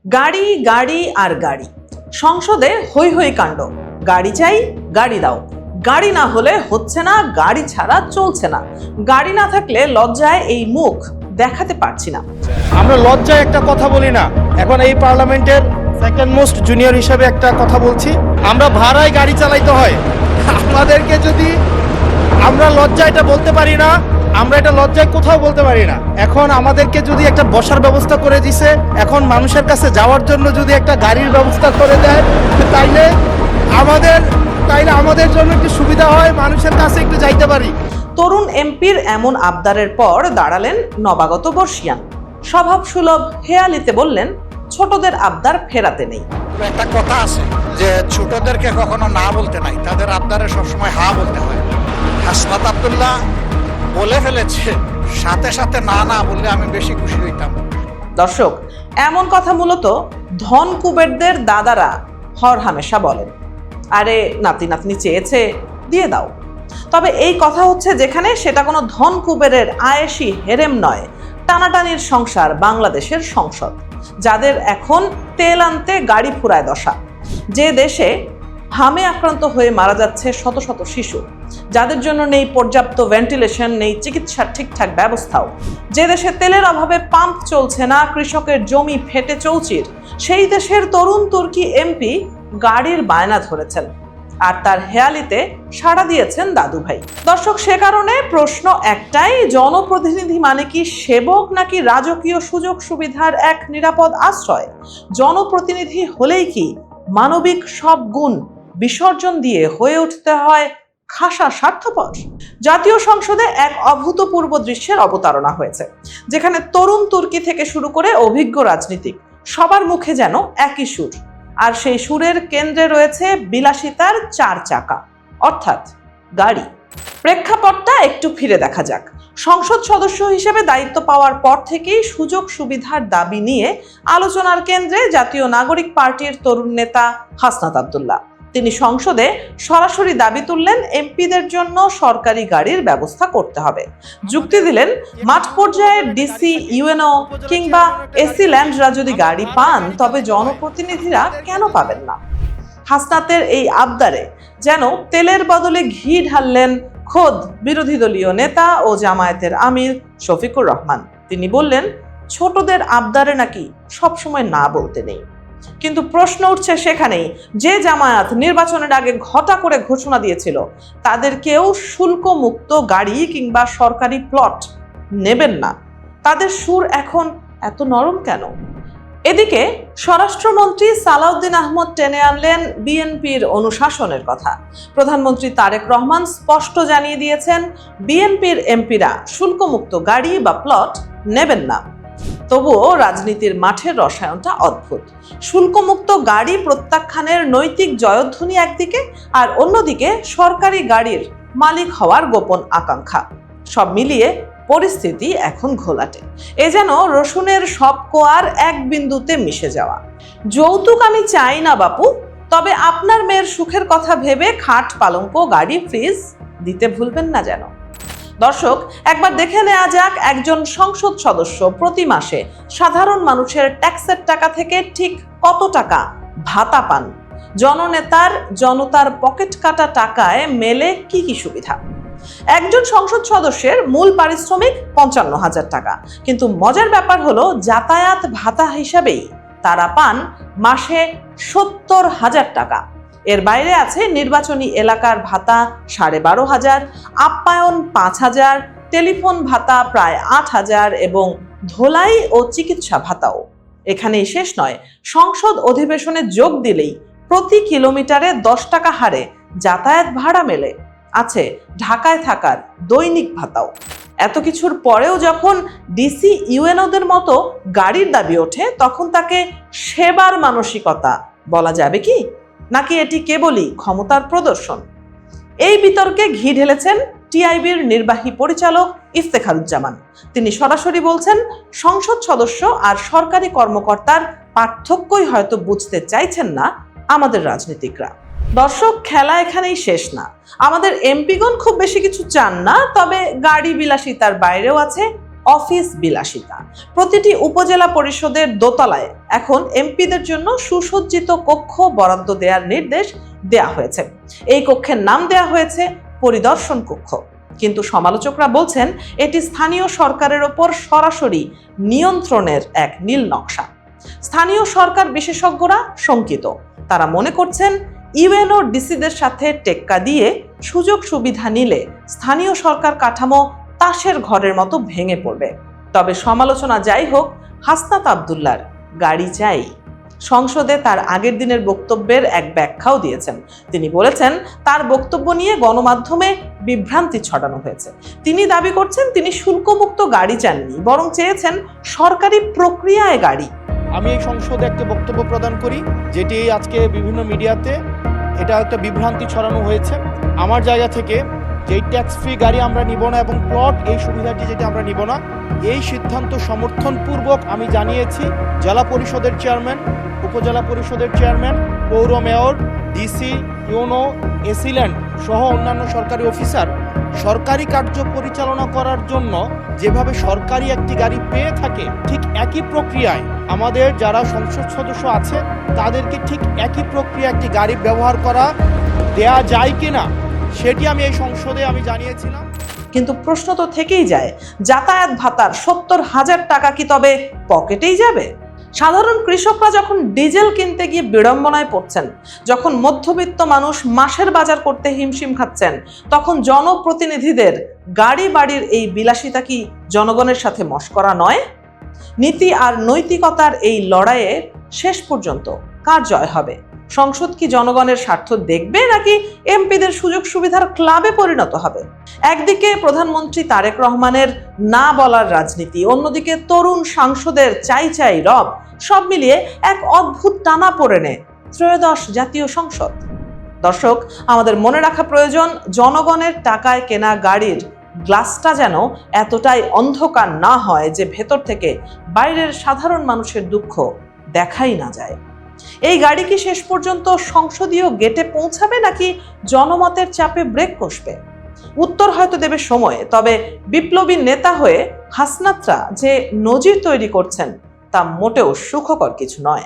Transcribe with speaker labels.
Speaker 1: গাড়ি গাড়ি আর গাড়ি, সংসদে হৈ হৈ কাণ্ড। গাড়ি চাই, গাড়ি দাও। গাড়ি না হলে হচ্ছে না, গাড়ি ছাড়া চলছে না। গাড়ি না থাকলে লজ্জায় এই মুখ দেখাতে পারছি না।
Speaker 2: আমরা লজ্জায় একটা কথা বলি না। এখন এই পার্লামেন্টের সেকেন্ড মোস্ট জুনিয়র হিসেবে একটা কথা বলছি, আমরা ভাড়ায় গাড়ি চালাইতে হয়। আমাদেরকে যদি আমরা লজ্জায় এটা বলতে পারি না, আমরা এটা লজ্জায় কোথাও বলতে পারি না। এখন আমাদেরকে যদি একটা বসার ব্যবস্থা করে দিছে, এখন মানুষের কাছে যাওয়ার জন্য যদি একটা গাড়ির ব্যবস্থা করে দেয়, তাইলে আমাদের জন্য একটু সুবিধা হয়, মানুষের কাছে একটু যাইতে পারি।
Speaker 1: তরুণ এমপির এমন আবদারের পর দাঁড়ালেন নবাগত বর্ষিয়ান। স্বভাব সুলভ হেয়ালিতে বললেন, ছোটদের আবদার ফেরাতে নেই।
Speaker 3: একটা কথা আছে যে ছোটদেরকে কখনো না বলতে নাই, তাদের আবদারে সবসময় হা বলতে হয়। হাসনাত আব্দুল্লাহ বলে ফেলেছে, সাথে সাথে না না বললে আমি বেশি খুশি হইতাম।
Speaker 1: দর্শক, এমন কথা মূলত ধন কুবেরদের দাদারা হরহামেশা বলেন। আরে নাতি নাতনি চেয়েছে, দিয়ে দাও। তবে এই কথা হচ্ছে যেখানে, সেটা কোনো ধন কুবেরের আয়েশি হেরেম নয়, টানাটানির সংসার বাংলাদেশের সংসদ, যাদের এখন তেল আনতে গাড়ি ফুরায় দশা। যে দেশে হামে আক্রান্ত হয়ে মারা যাচ্ছে শত শত শিশু, যাদের জন্য নেই পর্যাপ্ত ভেন্টিলেশন, নেই চিকিৎসার ঠিকঠাক ব্যবস্থাও, যে দেশে তেলের অভাবে পাম্প চলছে না, কৃষকের জমি ফেটে চৌচির, সেই দেশের তরুণ তুর্কি এমপি গাড়ির বায়না ধরেছেন, আর তার হেয়ালিতে সাড়া দিয়েছেন দাদু ভাই। দর্শক, সে কারণে প্রশ্ন একটাই, জনপ্রতিনিধি মানে কি সেবক নাকি রাজকীয় সুযোগ সুবিধার এক নিরাপদ আশ্রয়? জনপ্রতিনিধি হলেই কি মানবিক সব গুণ বিসর্জন দিয়ে হয়ে উঠতে হয় খাসা স্বার্থপর? জাতীয় সংসদে এক অভূতপূর্ব দৃশ্যের অবতারণা হয়েছে, যেখানে তরুণ তুর্কি থেকে শুরু করে অভিজ্ঞ রাজনীতিক সবার মুখে যেন একই সুর, আর সেই সুরের কেন্দ্রে রয়েছে বিলাসিতার চার চাকা, অর্থাৎ গাড়ি। প্রেক্ষাপটটা একটু ফিরে দেখা যাক। সংসদ সদস্য হিসেবে দায়িত্ব পাওয়ার পর থেকেই সুযোগ সুবিধার দাবি নিয়ে আলোচনার কেন্দ্রে জাতীয় নাগরিক পার্টির তরুণ নেতা হাসনাত আব্দুল্লাহ। তিনি সংসদে সরাসরি দাবি তুললেন, এমপিদের জন্য সরকারি গাড়ির ব্যবস্থা করতে হবে। যুক্তি দিলেন, মাঠ পর্যায়ের ডিসি, ইউএনও কিংবা এসি ল্যান্ডরা যদি গাড়ি পান, তবে জনপ্রতিনিধিরা কেন পাবেন না? হাসনাতের এই আবদারে যেন তেলের বদলে ঘি ঢাললেন খোদ বিরোধী দলীয় নেতা ও জামায়াতের আমির শফিকুর রহমান। তিনি বললেন, ছোটদের আবদারে নাকি সবসময় না বলতে নেই। কিন্তু প্রশ্ন উঠছে সেখানেই, যে জামায়াত নির্বাচনের আগে ঘটা করে ঘোষণা দিয়েছিল তাদেরকেও শুল্ক মুক্ত গাড়ি কিংবা সরকারি প্লট নেবেন না, তাদের সুর এখন এত নরম কেন? এদিকে স্বরাষ্ট্রমন্ত্রী সালাউদ্দিন আহমদ টেনে আনলেন বিএনপির অনুশাসনের কথা। প্রধানমন্ত্রী তারেক রহমান স্পষ্ট জানিয়ে দিয়েছেন, বিএনপির এমপিরা শুল্কমুক্ত গাড়ি বা প্লট নেবেন না। তবুও রাজনীতির মাঠের রসায়নটা অদ্ভুত। শুল্কমুক্ত গাড়ি প্রত্যাখ্যানের নৈতিক জয়ধ্বনি একদিকে, আর অন্যদিকে সরকারি গাড়ির মালিক হওয়ার গোপন আকাঙ্ক্ষা। সব মিলিয়ে পরিস্থিতি এখন ঘোলাটে। এ যেন রসুনের সব কোয়ার এক বিন্দুতে মিশে যাওয়া। যৌতুক আমি চাই না বাপু, তবে আপনার মেয়ের সুখের কথা ভেবে খাট, পালঙ্ক, গাড়ি, ফ্রিজ দিতে ভুলবেন না যেন। দর্শক, একবার দেখে নেওয়া যাক একজন সংসদ সদস্য প্রতি মাসে সাধারণ মানুষের ট্যাক্সের টাকা থেকে ঠিক কত টাকা ভাতা পান। জননেতার, জনতার পকেট কাটা টাকায় মেলে কি কি সুবিধা? একজন সংসদ সদস্যের মূল পারিশ্রমিক 55,000 টাকা, কিন্তু মজার ব্যাপার হলো যাতায়াত ভাতা হিসাবেই তারা পান মাসে 70,000 টাকা। এর বাইরে আছে নির্বাচনী এলাকার ভাতা 12,500, আপ্যায়ন 5,000, টেলিফোন ভাতা প্রায় 8,000 এবং ধোলাই ও চিকিৎসা ভাতাও। এখানেই শেষ নয়, সংসদ অধিবেশনে যোগ দিলেই প্রতি কিলোমিটারে 10 টাকা হারে যাতায়াত ভাড়া মেলে। আছে ঢাকায় থাকার দৈনিক ভাতাও। এত কিছুর পরেও যখন ডিসি, ইউএনওদের মতো গাড়ির দাবি ওঠে, তখন তাকে সেবার মানসিকতা বলা যাবে কি, নাকি এটি কেবলই ক্ষমতার প্রদর্শন? এই বিতর্কে ঘি ঢেলেছেন টিআইবির নির্বাহী পরিচালক ইফতেখারুজ্জামান। তিনি সরাসরি বলছেন, সংসদ সদস্য আর সরকারি কর্মকর্তার পার্থক্যই হয়তো বুঝতে চাইছেন না আমাদের রাজনীতিকরা। দর্শক, খেলা এখানেই শেষ না। আমাদের এমপিগণ খুব বেশি কিছু চান না, তবে গাড়ি বিলাসিতার বাইরেও আছে অফিস বিলাসিতা। প্রতিটি উপজেলা পরিষদের দোতলায় এখন এমপিদের জন্য সুসজ্জিত কক্ষ বরাদ্দ দেওয়ার নির্দেশ দেয়া হয়েছে। এই কক্ষের নাম দেয়া হয়েছে পরিদর্শন কক্ষ। কিন্তু সমালোচকরা বলছেন এটি স্থানীয় সরকারের ওপর সরাসরি নিয়ন্ত্রণের এক নীল নকশা। স্থানীয় সরকার বিশেষজ্ঞরা শঙ্কিত। তারা মনে করছেন ইউএনও ডিসিদের সাথে টেক্কা দিয়ে সুযোগ সুবিধা নিলে স্থানীয় সরকার কাঠামো তাসের ঘরের মতো ভেঙে পড়বে। তবে সমালোচনা যাই হোক, হাসনাত আব্দুল্লাহর গাড়ি চাই। সংসদে তার আগের দিনের বক্তব্যের এক ব্যাখ্যাও দিয়েছেন। তিনি বলেছেন তার বক্তব্য নিয়ে গণমাধ্যমে বিভ্রান্তি ছড়ানো হয়েছে। তিনি দাবি করছেন তিনি শুল্কমুক্ত গাড়ি চাননি, বরং চেয়েছেন সরকারি প্রক্রিয়ায় গাড়ি।
Speaker 2: আমি এই সংসদে একটা বক্তব্য প্রদান করি, যেটি আজকে বিভিন্ন মিডিয়াতে এটা একটা বিভ্রান্তি ছড়ানো হয়েছে। আমার জায়গা থেকে যেই ট্যাক্স ফ্রি গাড়ি আমরা নিব না এবং প্লট এই সুবিধাটি যেটা আমরা নিব না, এই সিদ্ধান্ত সমর্থনপূর্বক আমি জানিয়েছি জেলা পরিষদের চেয়ারম্যান, উপজেলা পরিষদের চেয়ারম্যান, পৌর মেয়র, ডিসি, ইউনো, এসিল্যান্ড সহ অন্যান্য সরকারি অফিসার সরকারি কার্য পরিচালনা করার জন্য যেভাবে সরকারি একটি গাড়ি পেয়ে থাকে, ঠিক একই প্রক্রিয়ায় আমাদের যারা সংসদ সদস্য আছে তাদেরকে ঠিক একই প্রক্রিয়া একটি গাড়ি ব্যবহার করা দেয়া যায় কিনা সেটি আমি এই সংসদে আমি জানিয়েছিলাম।
Speaker 1: কিন্তু প্রশ্ন তো থেকেই যায়, যাতায়াত ভাতার 70,000 টাকা কি তবে পকেটেই যাবে? সাধারণ কৃষকরা যখন ডিজেল কিনতে গিয়ে বিড়ম্বনায় পড়ছেন, যখন মধ্যবিত্ত মানুষ মাসের বাজার করতে হিমশিম খাচ্ছেন, তখন জনপ্রতিনিধিদের গাড়ি বাড়ির এই বিলাসিতা কি জনগণের সাথে মশকরা নয়? নীতি আর নৈতিকতার এই লড়াইয়ে শেষ পর্যন্ত কার জয় হবে? সংসদ কি জনগণের স্বার্থ দেখবে, নাকি এমপিদের সুযোগ সুবিধার ক্লাবে পরিণত হবে? একদিকে প্রধানমন্ত্রী তারেক রহমানের না বলার রাজনীতি, অন্যদিকে তরুণ সাংসদের চাই চাই রব, সব মিলিয়ে এক অদ্ভুত টানাপোড়েনে ত্রয়োদশ জাতীয় সংসদ। দর্শক, আমাদের মনে রাখা প্রয়োজন, জনগণের টাকায় কেনা গাড়ির গ্লাসটা যেন এতটাই অন্ধকার না হয় যে ভেতর থেকে বাইরের সাধারণ মানুষের দুঃখ দেখাই না যায়। এই গাড়ি কি শেষ পর্যন্ত সংসদীয় গেটে পৌঁছাবে, নাকি জনমতের চাপে ব্রেক কষবে? উত্তর হয়তো দেবে সময়। তবে বিপ্লবী নেতা হয়ে হাসনাতরা যে নজির তৈরি করছেন তা মোটেও সুখকর কিছু নয়।